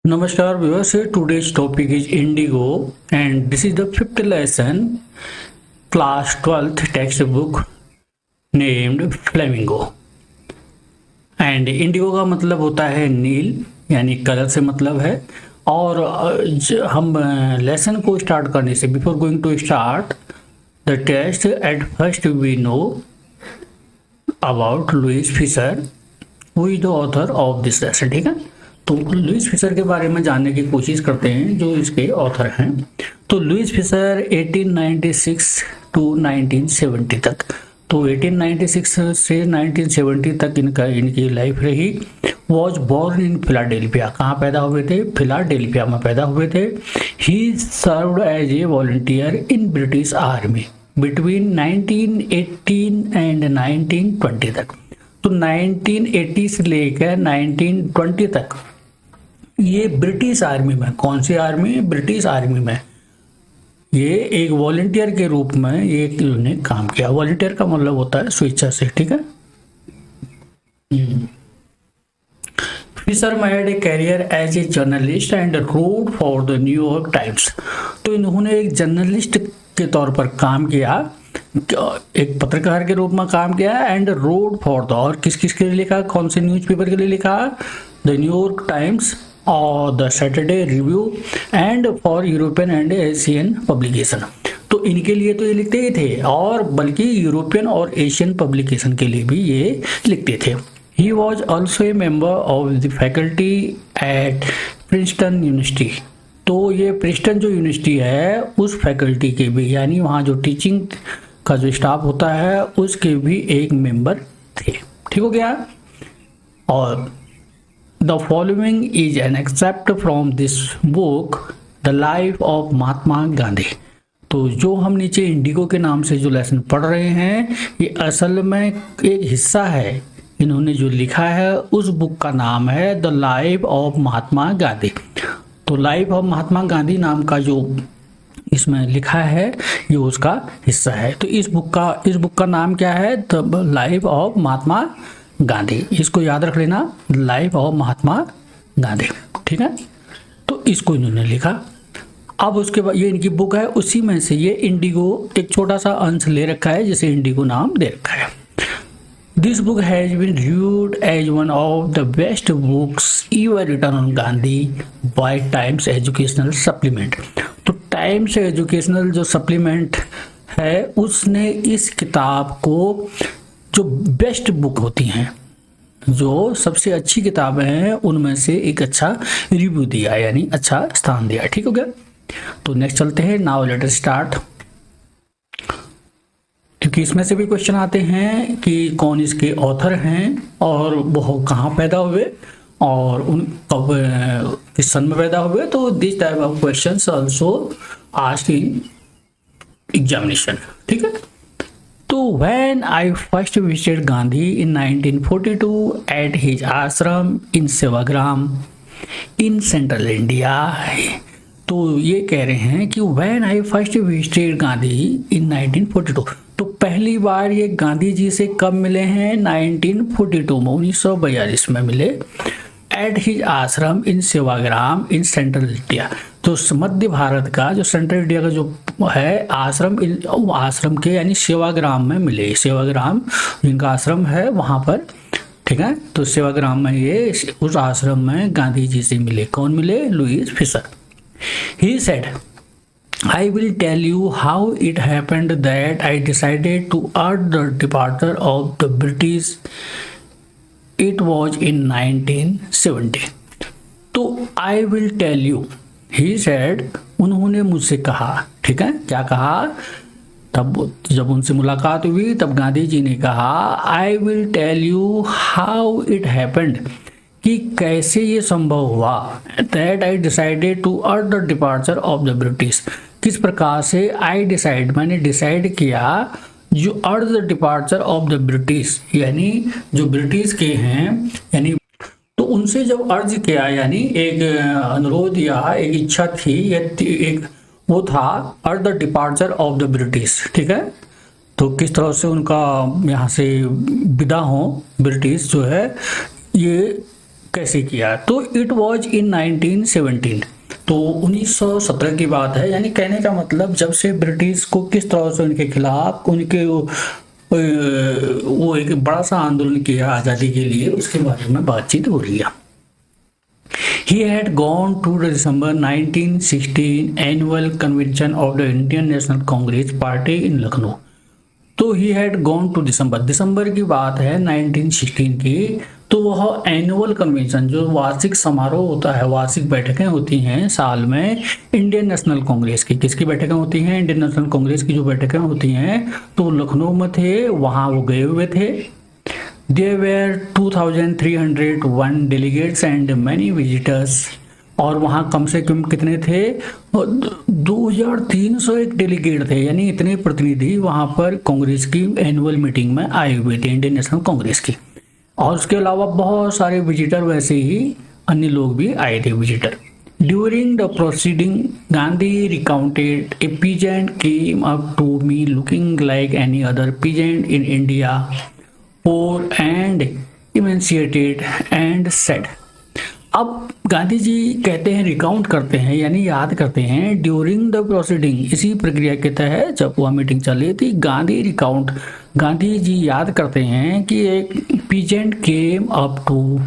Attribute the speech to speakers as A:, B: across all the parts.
A: Namaskar viewers, today's topic is Indigo and this is the fifth lesson, class 12th textbook named Flamingo. And Indigo का मतलब होता है नील, यानी colour से मतलब है। और हम लेसन को स्टार्ट करने से before going to start the test at first we know about Louis Fischer who is the author of this lesson. ठीक है, तो लुइस फिशर के बारे में जानने की कोशिश करते हैं जो इसके ऑथर हैं। तो लुइस फिशर 1896 टू 1970 तक, तो 1896 से 1970 तक इनकी लाइफ रही। वॉज बोर्न इन फिलाडेल्फिया, कहाँ पैदा हुए थे? फिलाडेल्फिया में पैदा हुए थे। He served as a volunteer in British army between 1918 and 1920 तक। तो 1980 से लेकर 1920 तक ये ब्रिटिश आर्मी में, कौन सी आर्मी? ब्रिटिश आर्मी में ये एक वॉलंटियर के रूप में ये इन्होंने काम किया। वॉलंटियर का मतलब होता है स्वेच्छा से। ठीक है, Fischer made a career as a journalist and wrote for the New York Times. तो इन्होंने एक जर्नलिस्ट के तौर पर काम किया, एक पत्रकार के रूप में काम किया एंड रोड फॉर द, और किस किस के लिए लिखा? कौन से न्यूज़पेपर के लिए लिखा? द न्यूयॉर्क टाइम्स और the Saturday review and for European and Asian publication. तो इनके लिए तो ये लिखते ही थे, और बल्कि यूरोपियन और एशियन पब्लिकेशन के लिए भी ये लिखते थे। He was also a member of the faculty at Princeton university. तो ये प्रिंसटन जो यूनिवर्सिटी है उस फैकल्टी के भी, यानी वहाँ जो टीचिंग का जो स्टाफ होता है उसके भी एक मेंबर थे। ठीक हो गया। और the following is an excerpt from this book the life of Mahatma Gandhi. तो जो हम नीचे इंडिगो के नाम से जो लेसन पढ़ रहे हैं ये असल में एक हिस्सा है। इन्होंने जो लिखा है उस बुक का नाम है the life of Mahatma Gandhi. तो लाइफ ऑफ महात्मा गांधी नाम का जो इसमें लिखा है ये उसका हिस्सा है। तो इस बुक का नाम क्या है? The life of Mahatma Gandhi. इसको याद रख लेना, लाइफ ऑफ महात्मा गांधी। ठीक है, तो इसको इन्होंने लिखा। अब उसके बाद ये इनकी बुक है, उसी में से ये इंडिगो एक छोटा सा अंश ले रखा है जिसे इंडिगो नाम दे रखा है। This book has been reviewed as one of the best books ever written on Gandhi by Times Educational Supplement. तो टाइम्स एजुकेशनल जो सप्लीमेंट है उसने इस किताब को, जो बेस्ट बुक होती हैं, जो सबसे अच्छी किताबें हैं उनमें से एक अच्छा रिव्यू दिया, यानी अच्छा स्थान दिया। ठीक हो गया। तो नेक्स्ट चलते हैं। नाउ लेट अस स्टार्ट, क्योंकि इसमें से भी क्वेश्चन आते हैं कि कौन इसके ऑथर हैं और वो कहाँ पैदा हुए और उन कब किस सन में पैदा हुए। तो this type of questions also asked in examination. ठीक है। तो when I first visited Gandhi in 1942 at his ashram in Sevagram in central India। तो ये कह रहे हैं कि when I first visited Gandhi in 1942, तो पहली बार ये गांधी जी से कब मिले हैं? 1942 में, 1942 में मिले। एट हिज आश्रम इन सेवाग्राम इन सेंट्रल इंडिया। तो मध्य भारत का जो सेंट्रल इंडिया का जो है आश्रम के यानी सेवाग्राम में मिले। सेवाग्राम जिनका आश्रम है वहाँ पर। ठीक है, तो सेवाग्राम में ये उस आश्रम में गांधी जी से मिले। कौन मिले? Louis Fischer. He said, I will tell you how it happened that I decided to urge the departure of the British. It was in 1970. तो I will tell you, he said, उन्होंने मुझसे कहा। ठीक है, क्या कहा? तब जब उनसे मुलाकात हुई तब गांधी जी ने कहा I will tell you how it happened, कि कैसे ये संभव हुआ। That I decided to urge the departure of the British, किस प्रकार से I decide, मैंने डिसाइड किया जो अर्ज the departure of the British, यानी जो ब्रिटिश के हैं, यानी तो उनसे जब अर्ज किया, यानी एक अनुरोध या एक इच्छा थी, एक वो था अर्ज the departure of the British. ठीक है, तो किस तरह से उनका यहाँ से विदा हो ब्रिटिश जो है, ये कैसे किया, तो इट वॉज इन 1917, तो 1917 की बात है। यानी कहने का मतलब जब से ब्रिटिश को किस तरह से उनके खिलाफ उनके वो एक बड़ा सा आंदोलन किया आज़ादी के लिए, उसके बारे में बातचीत हो रही है। He had gone to the December 1916 annual convention of the Indian National Congress Party in Lucknow। तो ही हैड गॉन टू दिसंबर की बात है 1916 की। तो वह एनुअल कन्वेंशन, जो वार्षिक समारोह होता है, वार्षिक बैठकें होती हैं साल में इंडियन नेशनल कांग्रेस की। किसकी बैठकें होती हैं? इंडियन नेशनल कांग्रेस की जो बैठकें होती हैं, तो लखनऊ में थे, वहाँ वो गए हुए थे। There were 2,301 delegates and many visitors, और वहाँ कम से कम कितने थे? 2,301 डेलीगेट थे, यानी इतने प्रतिनिधि वहाँ पर कांग्रेस की एनुअल मीटिंग में आए हुए थे, इंडियन नेशनल कांग्रेस की। और उसके अलावा बहुत सारे विजिटर, वैसे ही अन्य लोग भी आए थे visitor. During the proceeding, Gandhi recounted a peasant came up to me looking like any other peasant in India, poor and emaciated, and said। अब गांधी जी कहते हैं, रिकाउंट करते हैं यानी याद करते हैं, ड्यूरिंग द प्रोसीडिंग, इसी प्रक्रिया के तहत जब वह मीटिंग चल रही थी, गांधी जी याद करते हैं कि एक peasant came up to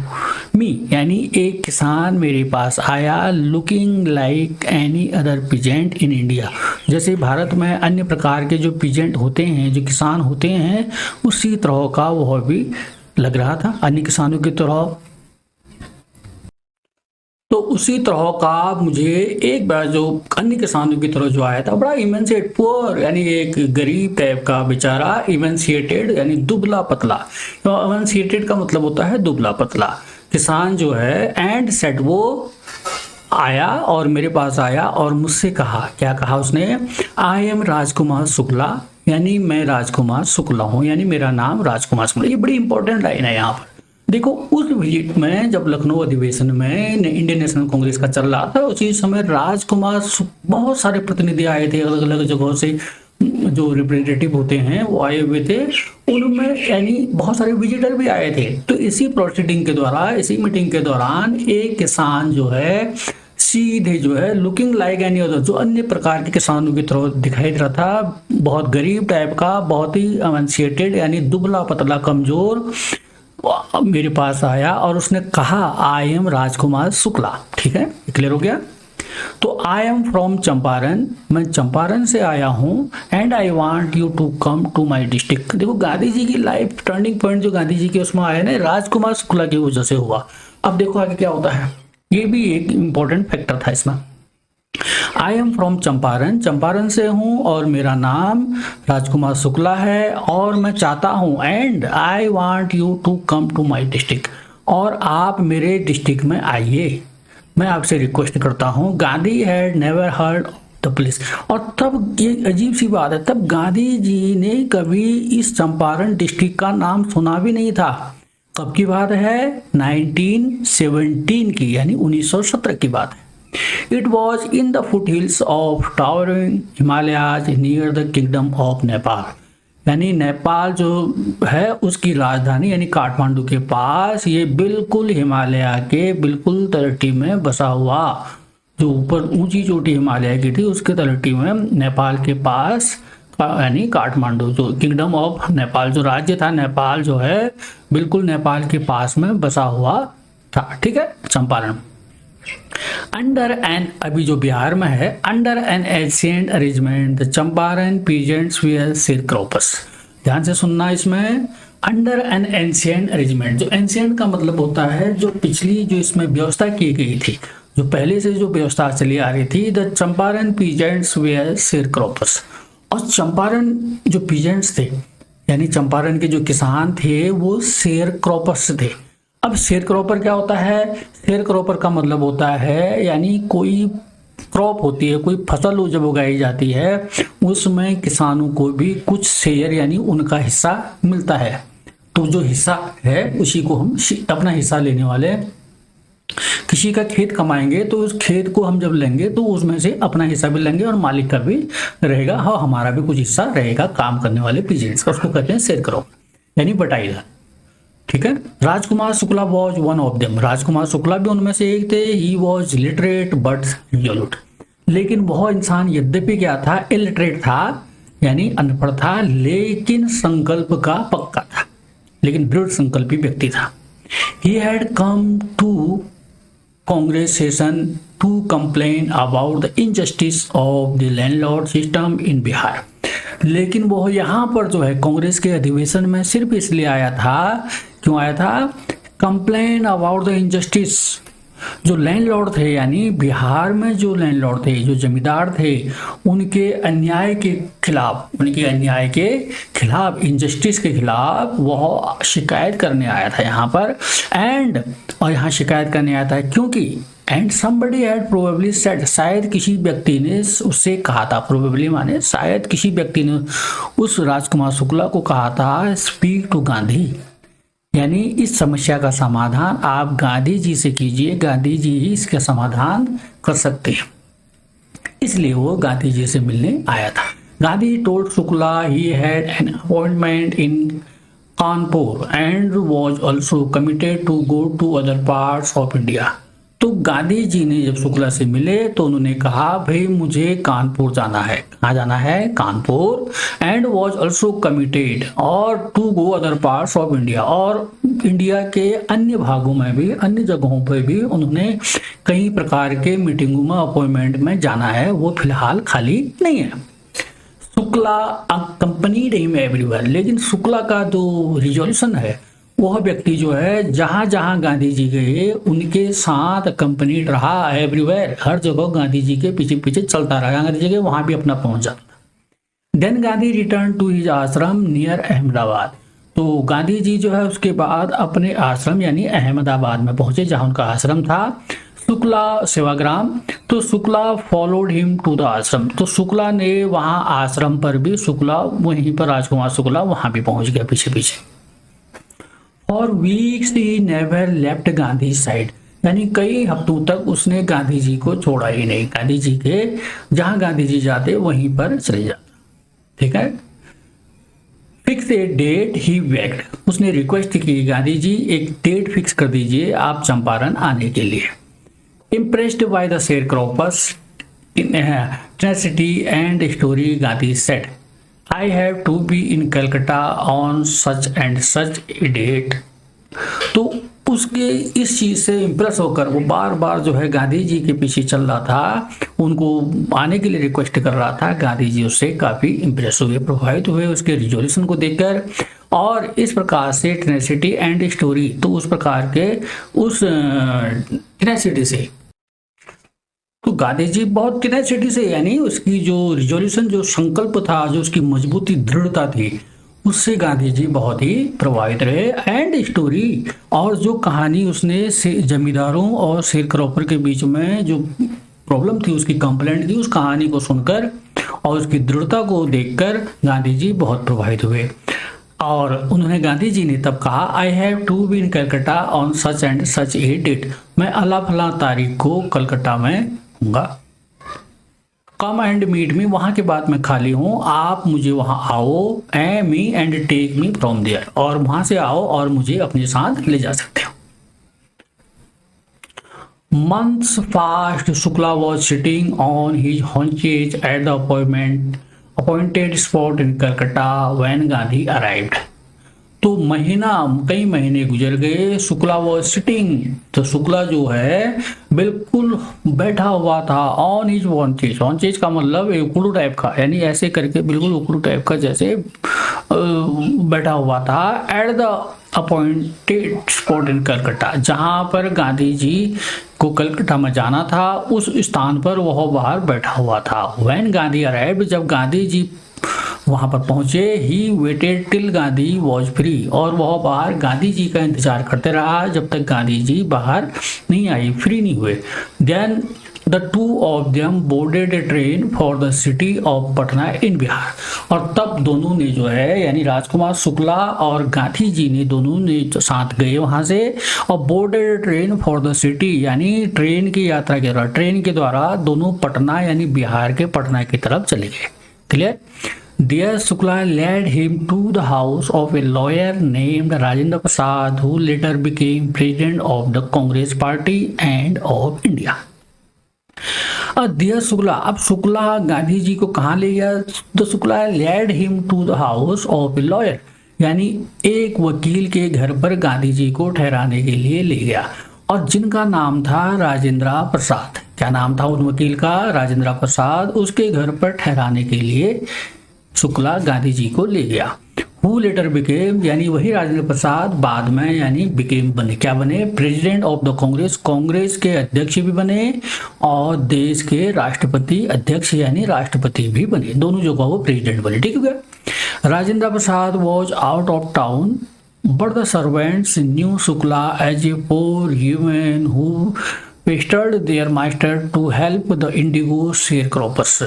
A: me, यानी एक किसान मेरे पास आया, looking like any other peasant in India, जैसे भारत में अन्य प्रकार के जो पीजेंट होते हैं, जो किसान होते हैं, उसी तरह का वह भी लग रहा था, अन्य किसानों की तरह। तो उसी तरह का मुझे एक बार जो अन्य किसानों की तरह जो आया था, बड़ा इमेंसिएट, पुअर, यानी एक गरीब टाइप का बेचारा, इमेंसिएटेड यानी दुबला पतला। तो इमेंसिएटेड का मतलब होता है दुबला पतला किसान जो है। एंड सेड, वो आया और मेरे पास आया और मुझसे कहा, क्या कहा उसने? आई एम राजकुमार शुक्ला, यानी मैं राजकुमार शुक्ला हूँ, यानी मेरा नाम राजकुमार शुक्ला। ये बड़ी इंपॉर्टेंट लाइन है यहाँ पर। देखो, उस विजिट में जब लखनऊ अधिवेशन में इंडियन नेशनल कांग्रेस का चल रहा था, उसी समय राजकुमार, बहुत सारे प्रतिनिधि आए थे अलग अलग जगहों से, जो रिप्रेजेंटेटिव होते हैं वो आए हुए थे, उनमें यानी बहुत सारे विजिटर भी आए थे। तो इसी प्रोसीडिंग के द्वारा, इसी मीटिंग के दौरान एक किसान जो है सीधे जो है लुकिंग लाइक एनी अदर, जो अन्य प्रकार के किसानों की तरह दिखाई दे रहा था, बहुत गरीब टाइप का, बहुत ही एमांसिएटेड यानी दुबला पतला कमजोर, मेरे पास आया और उसने कहा आई एम राजकुमार शुक्ला। ठीक है, क्लियर हो गया? तो आई एम फ्रॉम चंपारण, मैं चंपारण से आया हूँ, and I want you to come to my district. देखो, गांधी जी की लाइफ टर्निंग पॉइंट जो गांधी जी के उसमें आया ना, राजकुमार शुक्ला की वजह से हुआ। अब देखो आगे क्या होता है, ये भी एक इंपॉर्टेंट फैक्टर था इसमें। I am from Champaran, Champaran से हूँ और मेरा नाम राजकुमार शुक्ला है, और मैं चाहता हूँ, and I want you to come to my district, और आप मेरे डिस्ट्रिक्ट में आइए, मैं आपसे रिक्वेस्ट करता हूँ। Gandhi had never heard the place, और तब ये अजीब सी बात है, तब गांधी जी ने कभी इस चंपारण डिस्ट्रिक्ट का नाम सुना भी नहीं था। कब की बात है? 1917 की, यानी 1917 की बात है। It was in the foothills of towering Himalayas near the kingdom of Nepal, यानी नेपाल जो है उसकी राजधानी यानी काठमांडू के पास, ये बिल्कुल हिमालय के बिल्कुल तलहटी में बसा हुआ, जो ऊपर ऊंची चोटी हिमालय की थी उसके तलहटी में नेपाल के पास, यानी काठमांडू जो किंगडम ऑफ नेपाल जो राज्य था, नेपाल जो है बिल्कुल नेपाल के पास में बसा हुआ था। ठीक है, चंपारण। अंडर एन, अभी जो बिहार में है, under an ancient arrangement the Champaran peasants were sharecroppers. ध्यान से सुनना इसमें, अंडर एन एंशिएंट अरेंजमेंट, जो एंशिएंट का मतलब होता है जो पिछली जो इसमें व्यवस्था की गई थी, जो पहले से जो व्यवस्था चली आ रही थी, द चंपारण पीजेंट्स वेयर शेरक्रॉपर्स। और चंपारण जो पीजेंट्स थे, यानी चंपारण के जो किसान थे, वो शेरक्रॉपर्स थे। अब शेयर क्रॉपर क्या होता है? शेयर क्रॉपर का मतलब होता है, यानी कोई क्रॉप होती है, कोई फसल जब उगाई जाती है, उसमें किसानों को भी कुछ शेयर यानी उनका हिस्सा मिलता है। तो जो हिस्सा है उसी को हम अपना हिस्सा लेने वाले, किसी का खेत कमाएंगे तो उस खेत को हम जब लेंगे तो उसमें से अपना हिस्सा भी लेंगे और मालिक का भी रहेगा, हाँ हमारा भी कुछ हिस्सा रहेगा काम करने वाले पीजेंट्स का, उसको कहते हैं शेयर क्रॉप यानी बटाईदार। ठीक है। Rajkumar Shukla was one of them, Rajkumar Shukla भी उनमें से एक थे। He was literate but resolute, लेकिन वह इंसान यद्यपि क्या था, इलिटरेट था यानी अनपढ़ था, लेकिन संकल्प का पक्का था, लेकिन दृढ़ संकल्पी व्यक्ति था। He had come to Congress session to complain about the injustice of the landlord system in Bihar, लेकिन वो यहाँ पर जो है कांग्रेस के अधिवेशन में सिर्फ इसलिए आया था, क्यों आया था, कंप्लेन अबाउट द इनजस्टिस, जो लैंडलॉर्ड थे यानी बिहार में जो लैंडलॉर्ड थे, जो जमींदार थे, उनके अन्याय के खिलाफ, उनके अन्याय के खिलाफ, इनजस्टिस के खिलाफ वह शिकायत करने आया था यहाँ पर। एंड और यहाँ शिकायत करने आया था क्योंकि and somebody had probably said, शायद किसी व्यक्ति ने उससे कहा था, प्रोबेबली माने शायद किसी व्यक्ति ने उस राजकुमार शुक्ला को कहा था, स्पीक टू गांधी, यानी इस समस्या का समाधान आप गांधी जी से कीजिए, गांधी जी ही इसका समाधान कर सकते हैं। इसलिए वो गांधी जी से मिलने आया था। Gandhi told Shukla he had an appointment in Kanpur and was also committed to go to other parts of India. तो गांधी जी ने जब शुक्ला से मिले तो उन्होंने कहा, भाई मुझे कानपुर जाना है। कहाँ जाना है? Kanpur. And was also committed, और to go other parts of India, और इंडिया के अन्य भागों में भी, अन्य जगहों पर भी उन्होंने कई प्रकार के मीटिंगों में, अपॉइंटमेंट में जाना है, वो फिलहाल खाली नहीं है। शुक्ला अकंपनीड हिम एवरीवेयर, लेकिन शुक्ला का जो रिजोल्यूशन है, वह व्यक्ति जो है जहां जहां गांधी जी गए उनके साथ कंपनीड रहा, एवरीवेयर, हर जगह गांधी जी के पीछे पीछे चलता रहा, गांधी जी के वहां भी अपना पहुंच जाता था। Then Gandhi return to his ashram near Ahmedabad, तो गांधी जी जो है उसके बाद अपने आश्रम यानी अहमदाबाद में पहुंचे, जहां उनका आश्रम था, शुक्ला सेवाग्राम। तो Shukla followed him to the ashram, तो शुक्ला ने वहां आश्रम पर भी, शुक्ला वहीं पर, राजकुमार शुक्ला वहां भी पहुंच गया पीछे पीछे। For weeks he never left Gandhi side, यानी कई हफ्तों तक उसने गांधी जी को छोड़ा ही नहीं, गांधी जी के जहां गांधी जी जाते वहीं पर चले जाता। ठीक है। Fix a date he begged, उसने रिक्वेस्ट की, गांधी जी एक डेट फिक्स कर दीजिए आप चंपारण आने के लिए। Impressed by the sharecroppers tenacity and story, Gandhi said, I have to be in Calcutta on such and such a date। तो उसके इस चीज से इम्प्रेस होकर वो बार बार जो है गांधी जी के पीछे चल रहा था, उनको आने के लिए रिक्वेस्ट कर रहा था। गांधी जी उससे काफी इम्प्रेस हुए, प्रभावित हुए उसके रिजोल्यूशन को देखकर, और इस प्रकार से टेनेसिटी एंड स्टोरी, तो उस प्रकार के उस टेनेसिटी से, तो गांधी जी बहुत टेनेसिटी से, यानी उसकी जो रिजोल्यूशन, जो संकल्प था, जो उसकी मजबूती, दृढ़ता थी, उससे गांधी जी बहुत ही प्रभावित रहे। एंड स्टोरी, और जो कहानी उसने जमींदारों और शेरक्रॉपर के बीच में जो प्रॉब्लम थी, उसकी कंप्लेंट थी, उस कहानी को सुनकर और उसकी दृढ़ता को देखकर गांधी जी बहुत प्रभावित हुए। और उन्होंने, गांधी जी ने तब कहा, I have to be in Calcutta on such and such a date, मैं अला फला तारीख को कलकत्ता में हूँगा। कम एंड मीट मी, वहां के बाद मैं खाली हूं, आप मुझे वहां आओ, a me and take me from there, और वहां से आओ और मुझे अपने साथ ले जा सकते हो। Months fast Shukla was sitting on his haunches at the appointed spot in Calcutta when Gandhi arrived. तो कई महीने गुजर गए, शुक्ला वॉज सिटिंग, तो शुक्ला जो है बिल्कुल बैठा हुआ था, ऑन हिज हॉन्चेज का मतलब उकड़ू टाइप का, यानी ऐसे करके बिल्कुल उकड़ू टाइप का जैसे बैठा हुआ था, at the appointed spot in Calcutta, जहां पर गांधी जी को कलकत्ता में जाना था, उस स्थान पर वह बाहर बैठा हुआ था। व्हेन गांधी अराइव्ड, जब गांधी जी वहां पर पहुंचे, he waited till Gandhi was free, और वह बाहर गांधी जी का इंतजार करते रहा जब तक गांधी जी बाहर नहीं आई, फ्री नहीं हुए। Then the two of them boarded a train for the city of Patna in Bihar, और तब दोनों ने जो है, यानी राजकुमार शुक्ला और गांधी जी ने, दोनों ने साथ गए वहां से, और boarded train for the city, यानी ट्रेन की यात्रा के द्वारा दोनों पटना यानी बिहार के पटना की तरफ चले गए। Clear. Dear Shukla led him to the house of a lawyer named Rajendra Prasad, who later became president of the Congress Party and of India. Dear Shukla, अब शुक्ला गांधी जी को कहाँ ले गया? तो Shukla led him to the house of a lawyer, यानी एक वकील के घर पर गांधी जी को ठहराने के लिए ले गया, और जिनका नाम था राजेंद्र प्रसाद। क्या नाम था उन वकील का? राजेंद्र प्रसाद। उसके घर पर ठहराने के लिए शुक्ला गांधी जी को ले गया। हु लेटर बिकेम, यानी वही राजेंद्र प्रसाद बाद में यानी बिकेम बने, क्या बने? President of the Congress, Congress के अध्यक्ष भी बने और देश के राष्ट्रपति अध्यक्ष यानी राष्ट्रपति भी बने, दोनों जगह वो प्रेसिडेंट बने। ठीक है। Rajendra Prasad was out of town but the servants knew Shukla as a poor human who pestered their master to help the indigo sharecroppers.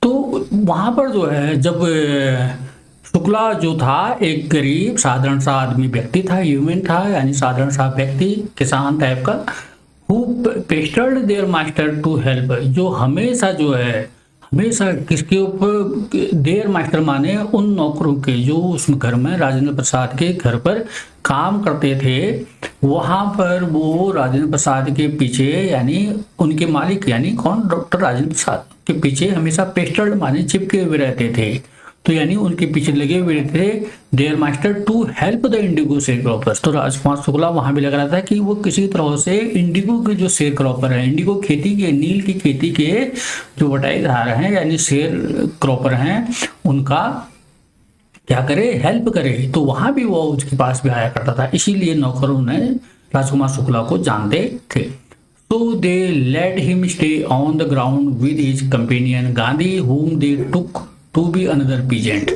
A: तो वहां पर जो है, जब शुक्ला जो था एक गरीब साधारण सा आदमी व्यक्ति था, ह्यूमन था यानी साधारण सा व्यक्ति, किसान टाइप का, who pestered their master to help, जो हमेशा जो है हमेशा किसके ऊपर? देयर मास्टर माने उन नौकरों के जो उस घर में राजेंद्र प्रसाद के घर पर काम करते थे, वहां पर वो राजेंद्र प्रसाद के पीछे यानी उनके मालिक यानी कौन? डॉक्टर राजेंद्र प्रसाद के पीछे हमेशा पेस्टर्ड माने चिपके हुए रहते थे, तो यानी उनके पीछे लगे हुए थे their master to help the indigo sharecroppers. तो राजकुमार शुक्ला वहां भी लग रहा था कि वो किसी तरह से इंडिगो के जो शेयर क्रॉपर है, इंडिगो खेती के, नील की खेती के जो बटाईदार हैं यानी शेयर क्रॉपर हैं, उनका क्या करे? हेल्प करे। तो वहां भी वो उसके पास भी आया करता था, इसीलिए नौकरों ने राजकुमार शुक्ला को जानते थे। So they let him stay on the ground with his companion Gandhi, whom they took to be another peasant.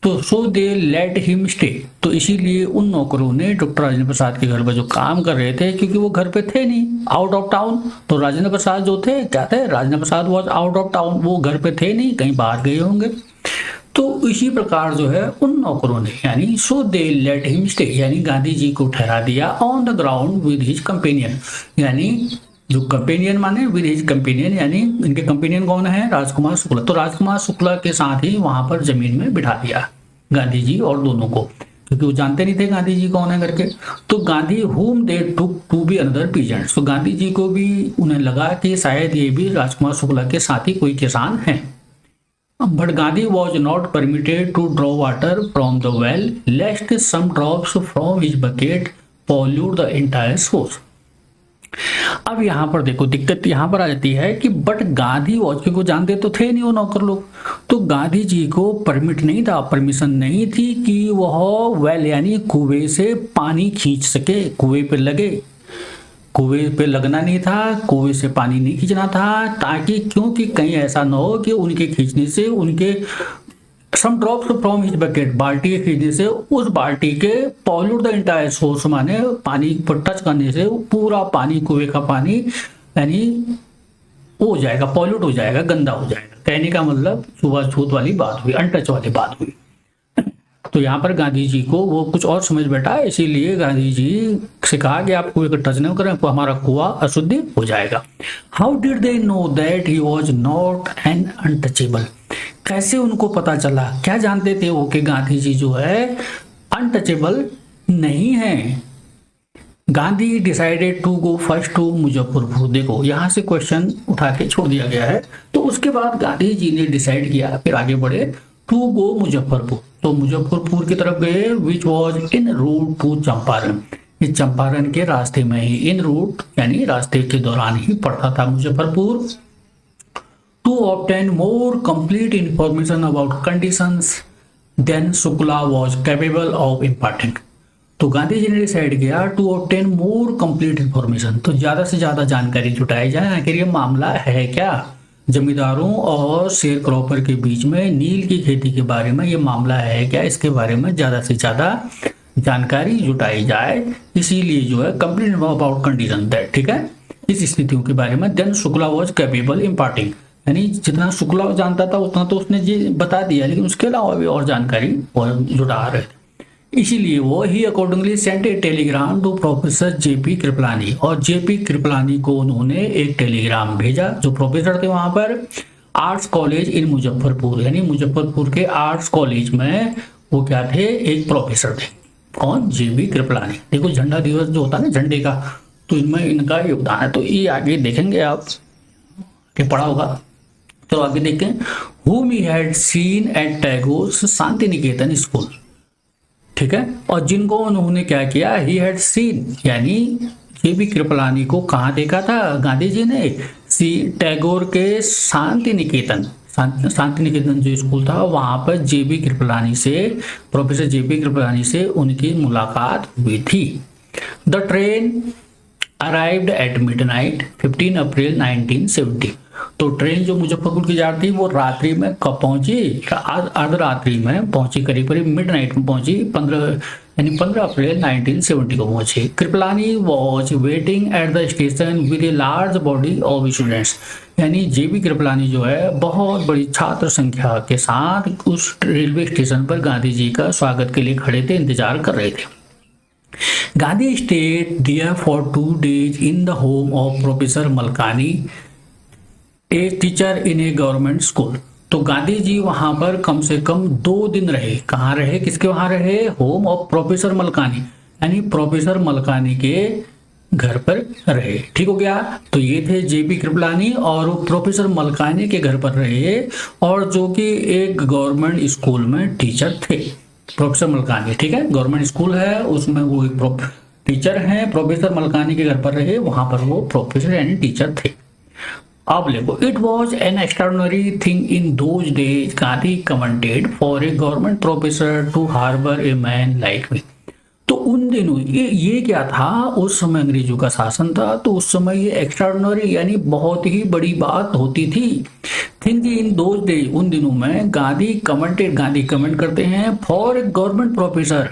A: तो so they let him stay, तो इसीलिए उन नौकरों ने डॉक्टर राजेंद्र प्रसाद के घर पर जो काम कर रहे थे, क्योंकि वो घर पे थे नहीं, आउट ऑफ टाउन, तो राजेंद्र प्रसाद जो थे क्या थे? Rajendra Prasad was out of town, वो घर पे थे नहीं, कहीं बाहर गए होंगे। तो इसी प्रकार जो है उन नौकरों ने यानी सो दे लेट हिम स्टे, यानी गांधी जी को ठहरा दिया on the ground with his companion, यानी जो कंपेनियन माने विद हिज कंपेनियन, यानी इनके कंपेनियन कौन है? राजकुमार शुक्ला। तो राजकुमार शुक्ला के साथ ही वहां पर जमीन में बिठा दिया गांधी जी और दोनों को, क्योंकि वो जानते नहीं थे गांधी जी कौन है करके। तो गांधी हुम दे टुक टू बी अनदर पीजेंट, तो गांधी जी को भी उन्हें लगा कि शायद ये भी राजकुमार शुक्ला के साथ ही कोई किसान है। But Gandhi was not permitted to draw water from the well, lest some drops from his bucket pollute the entire source. अब यहाँ पर देखो दिक्कत यहाँ पर आ जाती है कि बट गांधी वॉज, क्योंकि जानते तो थे नहीं वो नौकर लोग, तो गांधी जी को परमिट नहीं था, परमिशन नहीं थी कि वह वेल यानी कुएं से पानी खींच सके, कुएं पे लगे, कुएं पे लगना नहीं था, कुएं से पानी नहीं खींचना था, ताकि क्योंकि कहीं ऐसा ना हो कि उनके खींचने से उनके सम ड्रॉप्स फ्रॉम हिज बकेट, बाल्टी के खींचने से उस बाल्टी के पॉल्यूट द एंटायर सोर्स, माने पानी पर टच करने से पूरा पानी, कुएं का पानी यानी हो जाएगा, पॉल्यूट हो जाएगा, गंदा हो जाएगा। कहने का मतलब छुआछूत वाली बात हुई, अनटच वाली बात हुई। तो यहाँ पर गांधी जी को वो कुछ और समझ बैठा, इसीलिए गांधी जी से कहा कि आप कुएं का टच नहीं करें, हमारा कुआं अशुद्ध हो जाएगा। How did they know that he was not an untouchable, कैसे उनको पता चला, क्या जानते थे वो कि गांधी जी जो है अनटचेबल नहीं है। Gandhi decided to go first to Muzaffarpur, देखो यहाँ से क्वेश्चन उठा के छोड़ दिया गया है। तो उसके बाद गांधी जी ने डिसाइड किया, फिर आगे बढ़े, टू गो मुजफ्फरपुर, तो मुजफ्फरपुर की तरफ गए, which was in route to Champaran, इस चंपारण के रास्ते में ही, इन रूट यानी रास्ते के दौरान ही पड़ता था Muzaffarpur. To obtain more complete information about conditions then Shukla was capable of imparting, तो गांधी जी ने डिसाइड किया to obtain more complete information, तो ज्यादा से ज्यादा जानकारी जुटाई जाए, आखिर ये मामला है क्या, जमींदारों और शेयर क्रॉपर के बीच में नील की खेती के बारे में ये मामला है क्या, इसके बारे में ज्यादा से ज्यादा जानकारी जुटाई जाए, इसीलिए जो है कंप्लीट अबाउट कंडीशन दैट, ठीक है, इस स्थितियों के बारे में। Then Shukla was capable imparting, यानी जितना शुक्ला जानता था उतना तो उसने ये बता दिया, लेकिन उसके अलावा भी और जानकारी जुटा रहे थे, इसीलिए वो ही accordingly sent a telegram to professor JP Kripalani, और जेपी कृपलानी को उन्होंने एक टेलीग्राम भेजा, जो प्रोफेसर थे वहां पर, आर्ट्स कॉलेज इन मुजफ्फरपुर, यानी मुजफ्फरपुर के आर्ट्स कॉलेज में वो क्या थे, एक प्रोफेसर थे। कौन? जेबी कृपलानी। देखो झंडा दिवस जो होता है ना झंडे का, तो इनमें इनका योगदान है। तो ये आगे देखेंगे आप, ये पढ़ा होगा। तो आगे देखें, whom he had seen at Tagore Shanti Niketan school, ठीक है। और जिनको उन्होंने क्या किया, he had seen, यानी जेबी कृपलानी को कहाँ देखा था गांधी जी ने, टैगोर के शांति निकेतन, शांति निकेतन जो स्कूल था वहां पर जेबी कृपलानी से, प्रोफेसर जेबी कृपलानी से उनकी मुलाकात हुई थी। The train arrived at midnight 15 अप्रैल 1970। तो ट्रेन जो मुजफ्फरपुर की जा रही थी वो रात्रि में कब पहुंची, अर्धरात्रि में पहुंची, करीब करीब मिडनाइट में पहुंची, 15 अप्रैल 1970 को पहुंची। Kripalani was waiting at the station with a large body of students, यानी जेबी कृपलानी जो है बहुत बड़ी छात्र संख्या के साथ उस रेलवे स्टेशन पर गांधी जी का स्वागत के लिए खड़े थे, इंतजार कर रहे थे। Gandhi stayed there for 2 days in the home of professor Malkani, a teacher in a government school. तो गांधी जी वहां पर कम से कम 2 दिन रहे। कहाँ रहे, किसके वहां रहे, होम ऑफ प्रोफेसर मलकानी, यानी प्रोफेसर मलकानी के घर पर रहे। ठीक हो गया। तो ये थे जेबी कृपलानी और वो प्रोफेसर मलकानी के घर पर रहे, और जो कि एक गवर्नमेंट स्कूल में टीचर थे प्रोफेसर मलकानी, ठीक है। गवर्नमेंट स्कूल है, उसमें वो एक टीचर हैं, प्रोफेसर मलकानी के घर पर रहे, वहां पर वो प्रोफेसर यानी टीचर थे। अब देखो, it was an extraordinary thing in those days Gandhi commented for a government professor to harbour a man like me. तो उन दिनों ये क्या था, उस समय अंग्रेजों का शासन था, तो उस समय ये एक्स्ट्राऑर्डिनरी यानी बहुत ही बड़ी बात होती थी। थिंक इन दोज डेज, उन दिनों में गांधी कमेंटेड, गांधी कमेंट करते हैं फॉर ए गवर्नमेंट प्रोफेसर,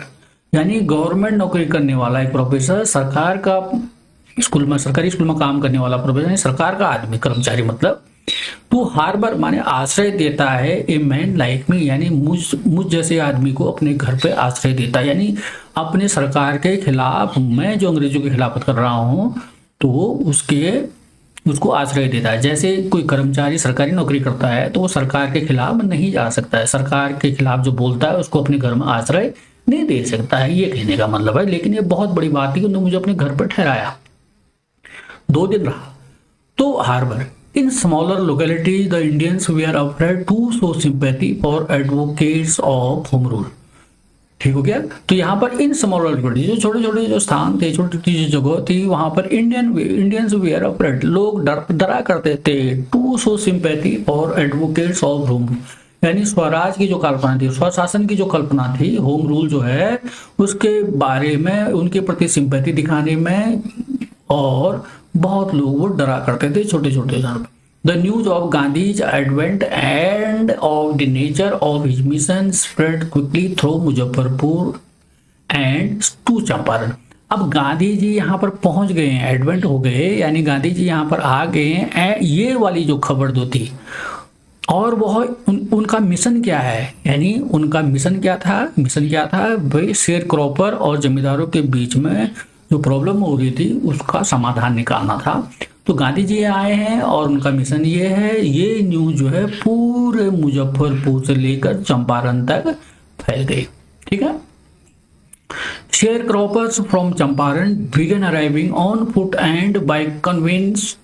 A: यानी गवर्नमेंट नौकरी करने वाला एक प्रोफेसर, सरकार का स्कूल में, सरकारी स्कूल में काम करने वाला प्रोफेसर, सरकार का आदमी, कर्मचारी मतलब, टू हार्बर माने आश्रय देता है, ए मैन लाइक मी, यानी मुझ जैसे आदमी को अपने घर पे आश्रय देता है, यानी अपने सरकार के खिलाफ, मैं जो अंग्रेजों के खिलाफत कर रहा हूं तो उसको आश्रय देता है। जैसे कोई कर्मचारी सरकारी नौकरी करता है तो वो सरकार के खिलाफ नहीं जा सकता है, सरकार के खिलाफ जो बोलता है उसको अपने घर में आश्रय नहीं दे सकता है, ये कहने का मतलब है। लेकिन ये बहुत बड़ी बात थी कि उन्होंने मुझे अपने घर पर ठहराया, 2 दिन रहा। तो harbour, in smaller localities the Indians were afraid to show sympathy for advocates of home rule. ठीक हो गया। तो यहाँ पर इन स्मॉलर लोकेलिटीज, जो छोटे छोटे जो स्थान थे, छोटी छोटी जो जगह थी, वहां पर इंडियंस वीआर अफ्रेड, लोग डरा करते थे, to show sympathy for advocates of home rule, यानी स्वराज की जो कल्पना थी, स्वशासन की जो कल्पना थी, होम रूल जो है उसके बारे में, उनके प्रति सिंपैथी दिखाने में, और बहुत लोग वो डरा करते थे, छोटे छोटे जन। The news of Gandhi's advent and of the nature of his mission spread quickly through Muzaffarpur and to Champaran. अब गांधी जी यहाँ पर पहुंच गए हैं, एडवेंट हो गए, यानी गांधी जी यहाँ पर आ गए हैं, ये वाली जो खबर जो थी, और वह उनका मिशन क्या है, यानी उनका मिशन क्या था, भाई शेयर क्रॉपर और जमींदारों के बीच में जो प्रॉब्लम हो रही थी उसका समाधान निकालना था। तो गांधी जी आए हैं और उनका मिशन ये है, ये न्यूज जो है पूरे मुजफ्फरपुर से लेकर चंपारण तक फैल गई। ठीक है। Sharecroppers from Champaran began arriving on foot and by conveyance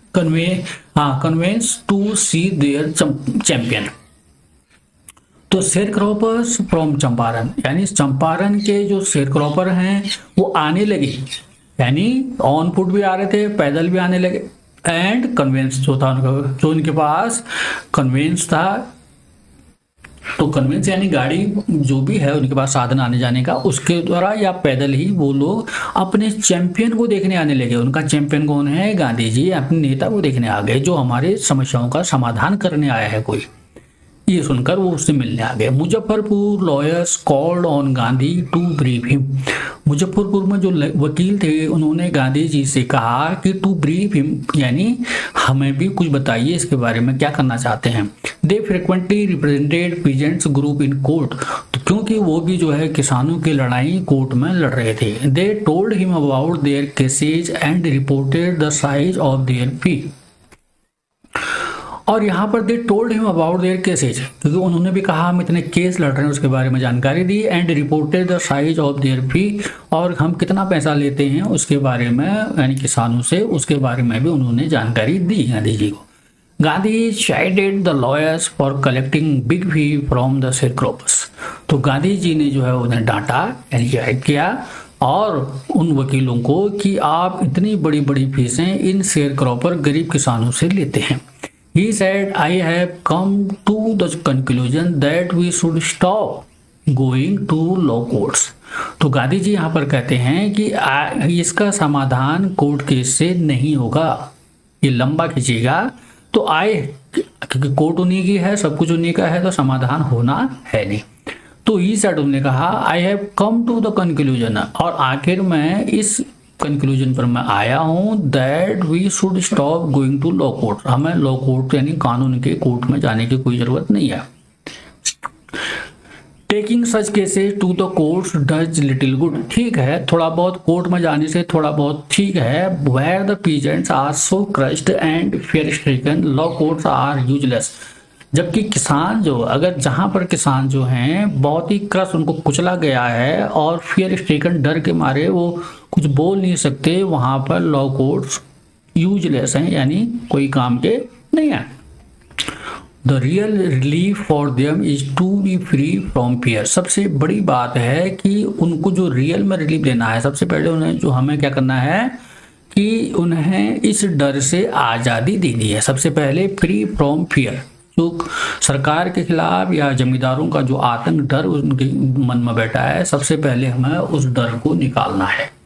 A: to see their champion. तो शेयर क्रॉपर्स फ्रॉम चंपारण, यानी चंपारण के जो शेयर क्रॉपर हैं वो आने लगे, यानी ऑन फुट भी आ रहे थे, पैदल भी आने लगे, एंड कन्वेंस जो था उनका, जो उनके पास कन्वेंस था, तो कन्वेंस यानी गाड़ी जो भी है उनके पास साधन आने जाने का, उसके द्वारा या पैदल ही वो लोग अपने चैंपियन को देखने आने लगे। उनका चैंपियन कौन है, गांधी जी अपने नेता को देखने आ गए, जो हमारे समस्याओं का समाधान करने आया है कोई, ये सुनकर वो उससे मिलने आ गए। Muzaffarpur lawyers called on Gandhi to brief him. Muzaffarpur में जो वकील थे उन्होंने गांधी जी से कहा कि टू ब्रीफ हिम, यानी हमें भी कुछ बताइए इसके बारे में, क्या करना चाहते हैं। They frequently represented peasants group in court, तो क्योंकि वो भी जो है किसानों की लड़ाई कोर्ट में लड़ रहे थे। They told him about their cases and reported the size of their fee. और यहाँ पर they told him about their cases, क्योंकि उन्होंने भी कहा हम इतने केस लड़ रहे हैं उसके बारे में जानकारी दी। And reported the size of their fee, और हम कितना पैसा लेते हैं उसके बारे में, यानी किसानों से, उसके बारे में भी उन्होंने जानकारी दी गांधी जी को। Gandhi chided the lawyers for collecting big fee from the sharecroppers, तो गांधी जी ने जो है उन्हें डांटा, यानी चाइड किया, और उन वकीलों को कि आप इतनी बड़ी बड़ी फीसें इन शेयरक्रॉपर गरीब किसानों से लेते हैं। He said, I have come to the conclusion that we should stop going to law courts. तो गांधी जी यहाँ पर कहते हैं कि इसका समाधान कोर्ट केस से नहीं होगा, ये लंबा खींचेगा, तो क्योंकि कोर्ट उन्हीं की है, सब कुछ उन्हीं का है, तो समाधान होना है नहीं। तो ही सेड, उन्होंने कहा I have come to the conclusion, और आखिर मैं इस कंक्लूजन पर मैं आया हूं that we should stop going to law court, हमें लॉ कोर्ट यानी कानून के कोर्ट में जाने की कोई जरूरत नहीं है। Taking such cases to the courts does little good, ठीक है, थोड़ा बहुत कोर्ट में जाने से थोड़ा बहुत ठीक है। Where the peasants are so crushed and fear stricken, law courts are useless, जबकि किसान जो, अगर जहां पर किसान जो हैं बहुत ही क्रश, उनको कुचला गया है और फियर स्ट्रिकन, डर के मारे वो कुछ बोल नहीं सकते, वहां पर लॉ कोर्ट्स यूजलेस हैं, यानी कोई काम के नहीं है। The real relief for them is to be free from fear, सबसे बड़ी बात है कि उनको जो रियल में रिलीफ देना है, सबसे पहले उन्हें जो हमें क्या करना है कि उन्हें इस डर से आज़ादी देनी है। सबसे पहले फ्री फ्रॉम फियर, जो सरकार के खिलाफ या जमींदारों का जो आतंक, डर उनके मन में बैठा है, सबसे पहले हमें उस डर को निकालना है।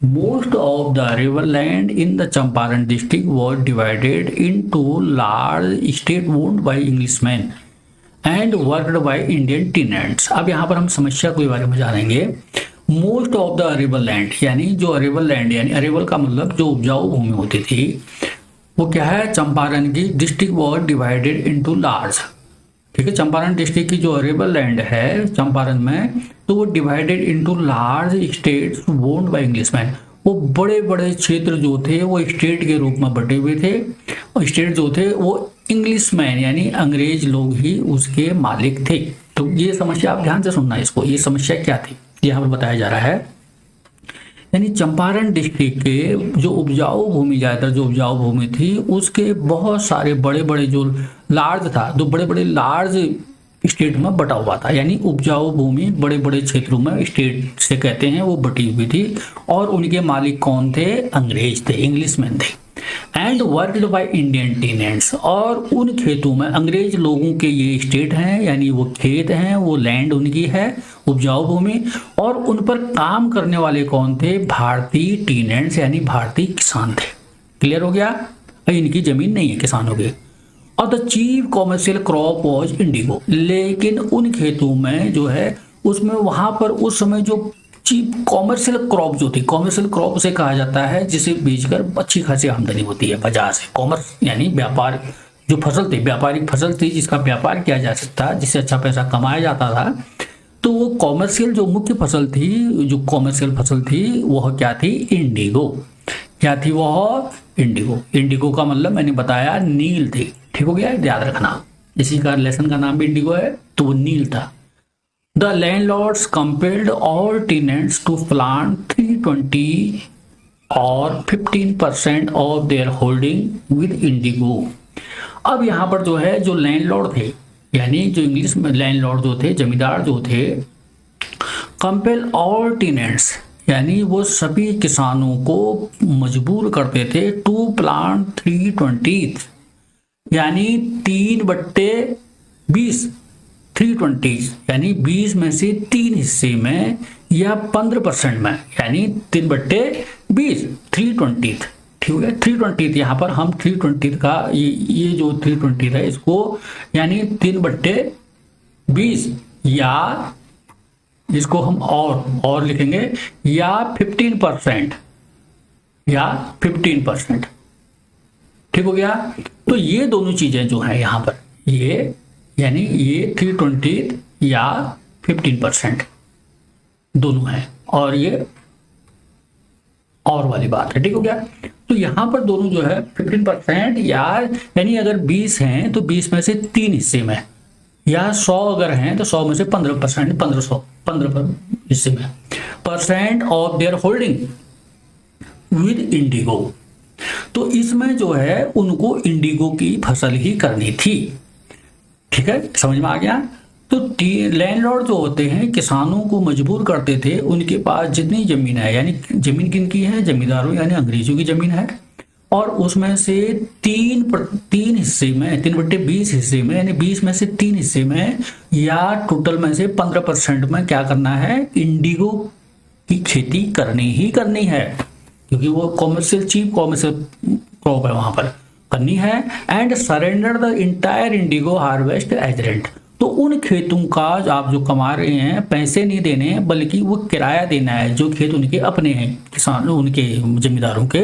A: Most of the arable land in the Champaran district was divided into large state owned by Englishman and worked by Indian tenants. अब यहाँ पर हम समस्या के बारे में जानेंगे। Most of the arable land, यानी जो अरेबल लैंड, यानी अरेबल का मतलब जो उपजाऊ भूमि होती थी, वो क्या है, चंपारण की district was divided into large, ठीक है, चंपारण डिस्ट्रिक्ट की जो अरेबल लैंड है चंपारण में, तो वो divided into large states owned by Englishman, वो बड़े बड़े क्षेत्र जो थे वो स्टेट के रूप में बटे हुए थे, और स्टेट जो थे वो इंग्लिशमैन यानी अंग्रेज लोग ही उसके मालिक थे। तो ये समस्या आप ध्यान से सुनना इसको, ये समस्या क्या थी यहाँ पर बताया जा रहा है। यानी चंपारण डिस्ट्रिक्ट के जो उपजाऊ भूमि, ज़्यादातर जो उपजाऊ भूमि थी, उसके बहुत सारे बड़े बड़े जो लार्ज था, जो बड़े बड़े लार्ज स्टेट में बटा हुआ था, यानी उपजाऊ भूमि बड़े बड़े क्षेत्रों में, स्टेट से कहते हैं, वो बटी हुई थी, और उनके मालिक कौन थे, अंग्रेज थे, इंग्लिशमैन थे। And worked by Indian tenants, और उन खेतों में अंग्रेज लोगों के ये स्टेट हैं, यानी वो खेत हैं, वो लैंड उनकी है, उपजाऊ भूमि, और उन पर काम करने वाले कौन थे, भारतीय टेनेंट्स यानी भारतीय किसान थे। क्लियर हो गया, इनकी जमीन नहीं है किसानों की। और the chief commercial crop was Indigo, लेकिन उन खेतों में जो है उसमें वहां पर उस समय जो चीफ कॉमर्शियल क्रॉप जो थी, कॉमर्शियल क्रॉप उसे कहा जाता है जिसे बेचकर अच्छी खासी आमदनी होती है बाजार से। कॉमर्स यानी व्यापार, जो फसल थी, व्यापारिक फसल थी जिसका व्यापार किया जा सकता, जिससे अच्छा पैसा कमाया जाता था, तो वो कॉमर्शियल जो मुख्य फसल थी, जो कॉमर्शियल फसल थी वह क्या थी, इंडिगो। क्या थी वह, इंडिगो। इंडिगो का मतलब मैंने बताया नील थी, ठीक हो गया, याद रखना, इसी का लेसन का नाम भी इंडिगो है, तो वो नील था। The landlords compelled all tenants to plant 320 or 15% of their holding with indigo। अब यहाँ पर जो है, जो लैंडलॉर्ड थे, यानी जो इंग्लिश में लैंडलॉर्ड जो थे, जमींदार जो थे, कंपेल ऑल टेनेंट्स यानी वो सभी किसानों को मजबूर करते थे टू प्लांट 320 यानी 3/20, 320 यानी 20 में से 3 हिस्से में या 15% में, यानी 3/20, 320, ठीक है। 320 यहाँ पर हम 320 का ये जो 320 है इसको यानी 3/20 या इसको हम और लिखेंगे या 15% या 15%, ठीक हो गया। तो ये दोनों चीजें जो है यहाँ पर ये यानी ये 320 या 15% दोनों हैं और ये और वाली बात है, ठीक हो गया। तो यहाँ पर दोनों जो है 15% यानी अगर 20 हैं तो 20 में से 3 हिस्से में, या 100 अगर हैं तो 100 में से 15%, 15 हिस्से में percent of their holding with Indigo. तो इसमें जो है उनको इंडिगो की फसल ही करनी थी, ठीक है, समझ में आ गया। तो लैंडलॉर्ड जो होते हैं किसानों को मजबूर करते थे, उनके पास जितनी जमीन है, यानी जमीन किनकी है, जमींदारों यानी अंग्रेजों की जमीन है, और उसमें से 3 हिस्से में 3/20 हिस्से में, यानी 20 में से 3 हिस्से में या टोटल में से 15% में क्या करना है, इंडिगो की खेती करनी ही करनी है, क्योंकि वो कॉमर्शियल चीप कॉमर्शियल क्रॉप है, वहां पर करनी है। And surrender the entire indigo harvest as rent. तो उन खेतों का आप जो कमा रहे हैं पैसे नहीं देने हैं, बल्कि वो किराया देना है, जो खेत उनके अपने हैं किसानों उनके जमींदारों के,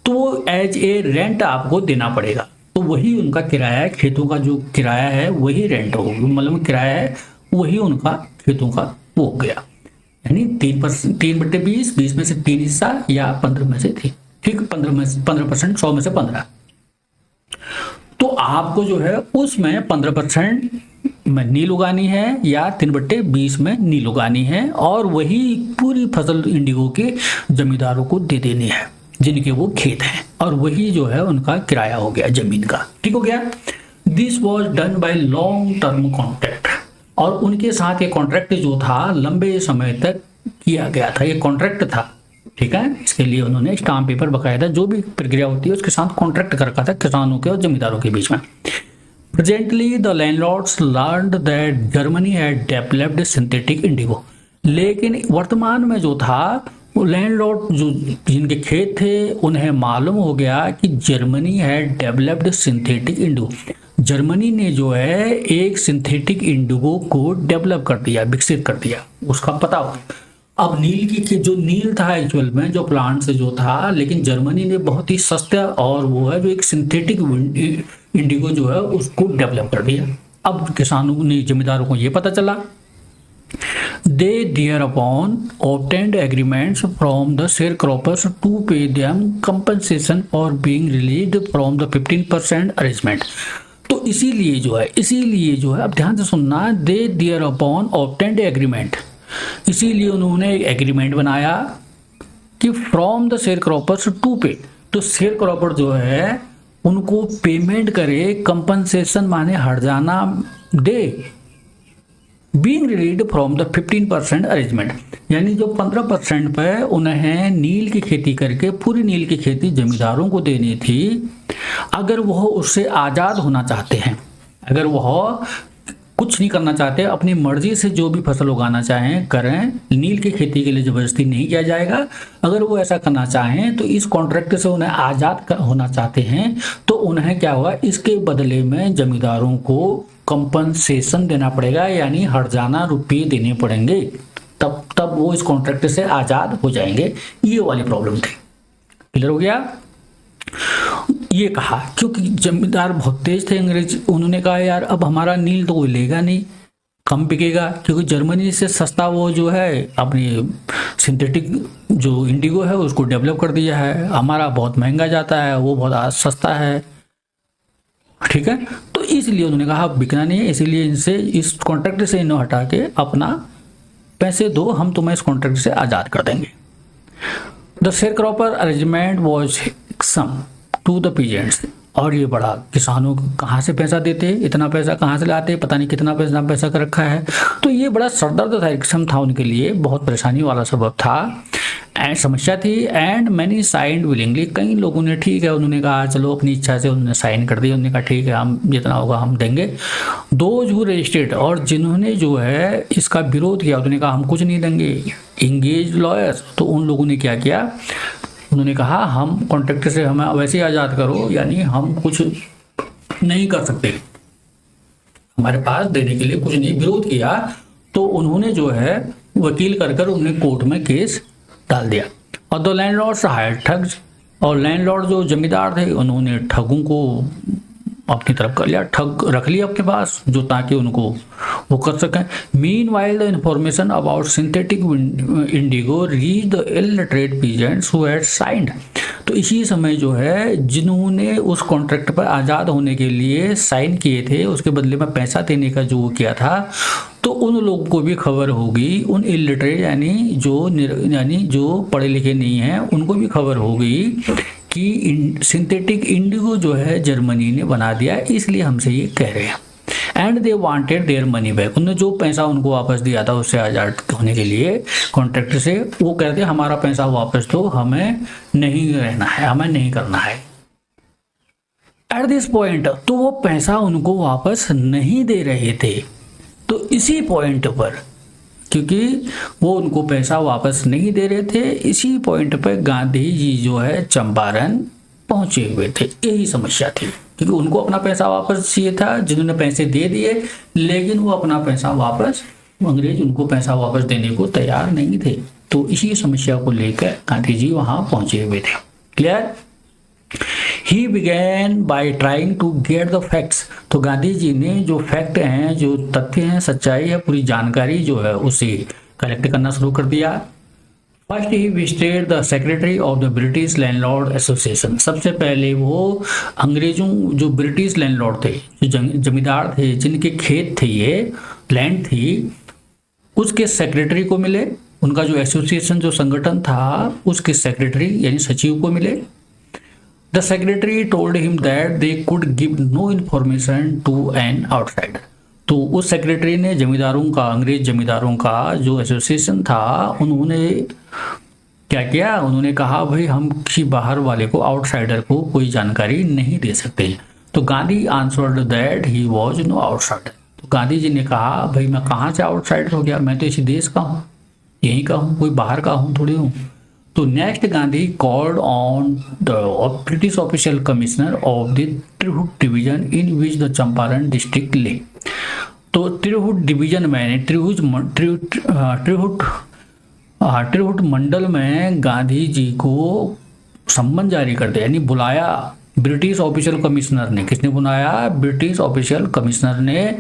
A: तो एज ए रेंट आपको देना पड़ेगा। तो वही उनका किराया है, खेतों का जो किराया है वही रेंट हो, मतलब किराया है वही उनका खेतों का वो हो गया, यानी 3/20, 20 में से 3 हिस्सा या 15 में से 3, ठीक, 15%, 100 में से 15। तो आपको जो है उसमें 15% में नील उगानी है या 3/20 में नील उगानी है, और वही पूरी फसल इंडिगो के जमींदारों को दे देनी है जिनके वो खेत हैं, और वही जो है उनका किराया हो गया जमीन का, ठीक हो गया। This was done by long term contract, और उनके साथ ये कॉन्ट्रैक्ट जो था लंबे समय तक किया गया था, ये कॉन्ट्रैक्ट था, ठीक है। इसके लिए उन्होंने स्टाम्प पेपर बकायदा जो भी प्रक्रिया होती है उसके साथ कॉन्ट्रैक्ट कर रखा था किसानों के और जमींदारों के बीच में। Presently the landlords learned that Germany had developed synthetic Indigo. लेकिन वर्तमान में जो था वो लैंडलॉर्ड जो जिनके खेत थे उन्हें मालूम हो गया कि Germany had developed synthetic Indigo. Germany ने जो है एक सिंथेटिक इंडिगो को डेवलप कर दिया, विकसित कर दिया, उसका पता हो गया। अब नील की जो नील था एक्चुअल में जो प्लांट से जो था, लेकिन जर्मनी ने बहुत ही सस्ता और वो है जो एक सिंथेटिक इंडिगो जो है उसको डेवलप कर दिया। अब किसानों ने जमींदारों को ये पता चला। They thereupon obtained agreements from the sharecroppers to pay them compensation for being released from the 15% arrangement। तो इसीलिए जो है अब ध्यान से सुनना, they thereupon obtained agreement, इसीलिए उन्होंने एक एग्रीमेंट बनाया कि from the sharecroppers to pay, तो शेयर क्रॉपर जो है उनको पेमेंट करे, कंपनसेशन माने हर्जाना दे, बीइंग रिलीड फ्रॉम द 15% अरेंजमेंट, यानी जो 15% पे उन्हें नील की खेती करके पूरी नील की खेती जमींदारों को देनी थी। अगर वह उससे आज़ाद होना चाहते हैं, अगर वह कुछ नहीं करना चाहते, अपनी मर्जी से जो भी फसल उगाना चाहें करें, नील की खेती के लिए जबरदस्ती नहीं किया जाएगा। अगर वो ऐसा करना चाहें तो इस कॉन्ट्रैक्ट से उन्हें आज़ाद होना चाहते हैं तो उन्हें क्या होगा, इसके बदले में जमींदारों को कंपनसेशन देना पड़ेगा, यानी हर्जाना रुपये देने पड़ेंगे, तब वो इस कॉन्ट्रैक्ट से आज़ाद हो जाएंगे। ये वाली प्रॉब्लम थी, क्लियर हो गया। ये कहा क्योंकि जमींदार बहुत तेज थे अंग्रेज, उन्होंने कहा यार अब हमारा नील तो कोई लेगा नहीं, कम बिकेगा, क्योंकि जर्मनी से सस्ता वो जो है अपनी सिंथेटिक जो इंडिगो है उसको डेवलप कर दिया है, हमारा बहुत महंगा जाता है, वो बहुत सस्ता है, ठीक है। तो इसलिए उन्होंने कहा बिकना नहीं है, इसीलिए इनसे इस कॉन्ट्रैक्ट से इन्हें हटा के अपना पैसे दो, हम तुम्हें इस कॉन्ट्रैक्ट से आज़ाद कर देंगे। The sharecropper arrangement was some to the peasants, और ये बड़ा किसानों को कहाँ से पैसा देते, इतना पैसा कहाँ से लाते, पता नहीं कितना पैसा कर रखा है। तो ये बड़ा सरदर्द था उनके लिए, बहुत परेशानी वाला सबब था एंड समस्या थी। एंड मैनी साइंड विलिंगली, कई लोगों ने ठीक है, उन्होंने कहा चलो अपनी इच्छा से उन्होंने साइन कर दिया, उन्होंने कहा ठीक है हम जितना होगा हम देंगे। दोज हु रजिस्टर्ड, और जिन्होंने जो है इसका विरोध किया उन्होंने कहा हम कुछ नहीं देंगे, इंगेज लॉयर्स, तो उन लोगों ने क्या किया, उन्होंने कहा हम कॉन्ट्रैक्ट से हमें वैसे ही आज़ाद करो, यानी हम कुछ नहीं कर सकते, हमारे पास देने के लिए कुछ नहीं, विरोध किया। तो उन्होंने जो है वकील कर उन्हें कोर्ट में केस डाल दिया। और द लैंडलॉर्ड्स हायर ठग्स, और लैंडलॉर्ड जो जमींदार थे उन्होंने ठगों को अपनी तरफ कर लिया, ठग रख लिया अपने पास, जो ताकि उनको वो कर सकें। Meanwhile the information about synthetic Indigo reach the illiterate peasants who had signed. तो इसी समय जो है जिन्होंने उस कॉन्ट्रैक्ट पर आज़ाद होने के लिए साइन किए थे, उसके बदले में पैसा देने का जो किया था, तो उन लोगों को भी खबर होगी, उन इलिटरेट यानी जो पढ़े लिखे नहीं हैं उनको भी खबर होगी कि सिंथेटिक इंडिगो जो है जर्मनी ने बना दिया, इसलिए हमसे ये कह रहे हैं। And they wanted their money back, उन्होंने जो पैसा उनको वापस दिया था उससे आज़ाद होने के लिए कॉन्ट्रैक्ट से, वो कहते हैं हमारा पैसा वापस दो, हमें नहीं रहना है, हमें नहीं करना है। एट दिस पॉइंट तो वो पैसा उनको वापस नहीं दे रहे थे। तो इसी पॉइंट पर, क्योंकि वो उनको पैसा वापस नहीं दे रहे थे, इसी पॉइंट पर गांधी जी जो है चंपारण पहुंचे हुए थे। यही समस्या थी, क्योंकि उनको अपना पैसा वापस चाहिए था, जिन्होंने पैसे दे दिए, लेकिन वो अपना पैसा वापस, अंग्रेज उनको पैसा वापस देने को तैयार नहीं थे। तो इसी समस्या को लेकर गांधी जी वहां पहुंचे हुए थे। Clear? He began by trying to get the facts. तो गांधी जी ने जो फैक्ट हैं, जो तथ्य हैं, सच्चाई है, पूरी जानकारी जो है उसे कलेक्ट करना शुरू कर दिया। First he visited the secretary of the British landlord association. सबसे पहले वो अंग्रेजों, जो ब्रिटिश लैंडलॉर्ड थे, जो जमींदार थे, जिनके खेत थे, ये लैंड थी, उसके सेक्रेटरी को मिले। उनका जो एसोसिएशन, जो संगठन था, उसके सेक्रेटरी यानी सचिव को मिले। The secretary told him that they could give no information to an outsider। तो उस सेक्रेटरी ने जमींदारों का, अंग्रेज जमींदारों का जो एसोसिएशन था, उन्होंने क्या किया, उन्होंने कहा भाई हम किसी बाहर वाले को, आउटसाइडर को कोई जानकारी नहीं दे सकते। तो Gandhi answered that he was no outsider. तो गांधी जी ने कहा भाई मैं कहाँ से आउटसाइडर हो गया, मैं तो इसी देश का हूँ, यहीं का हूँ, कोई बाहर का हूँ थोड़ी हूँ। तो next Gandhi called on the British official commissioner of the Tirhut division in which the Champaran district lay. तो त्रिहुट डिवीजन में, त्रिहुट मंडल में गांधी जी को सम्मन जारी कर दिया, यानी बुलाया ब्रिटिश ऑफिशियल कमिश्नर ने। किसने बुलाया? ब्रिटिश ऑफिशियल कमिश्नर ने।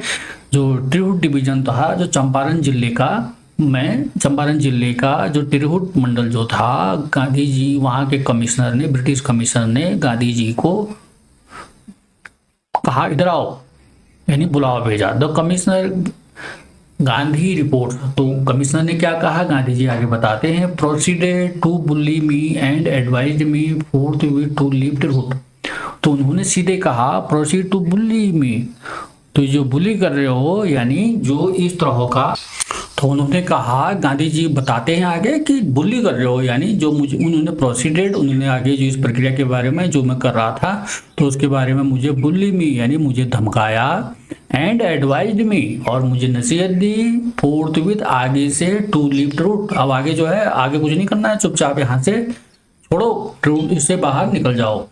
A: जो त्रिहुट डिवीजन था, जो चंपारण जिले का जो त्रिहुट मंडल जो था, गांधी जी वहां के कमिश्नर ने, ब्रिटिश कमिश्नर ने गांधी जी को कहा इधर आओ, यानी बुलावा भेजा। The commissioner Gandhi report. तो कमिश्नर ने क्या कहा, गांधी जी आगे बताते हैं, proceeded to bully me and advised me forthwith to leave Tirhut. तो उन्होंने सीधे कहा प्रोसीड टू बुली मी, तो जो बुली कर रहे हो, यानी जो इस तरह का। तो उन्होंने कहा, गांधी जी बताते हैं आगे कि बुली कर रहे हो, यानी जो मुझे, उन्होंने प्रोसीडेड, उन्होंने आगे जो इस प्रक्रिया के बारे में जो मैं कर रहा था, तो उसके बारे में मुझे बुली मी यानी मुझे धमकाया, एंड एडवाइज्ड मी और मुझे नसीहत दी, फोर्थविथ आगे से टू लीव त्रिहुट। अब आगे जो है, आगे कुछ नहीं करना है, चुपचाप यहाँ से छोड़ो, त्रिहुट इससे बाहर निकल जाओ।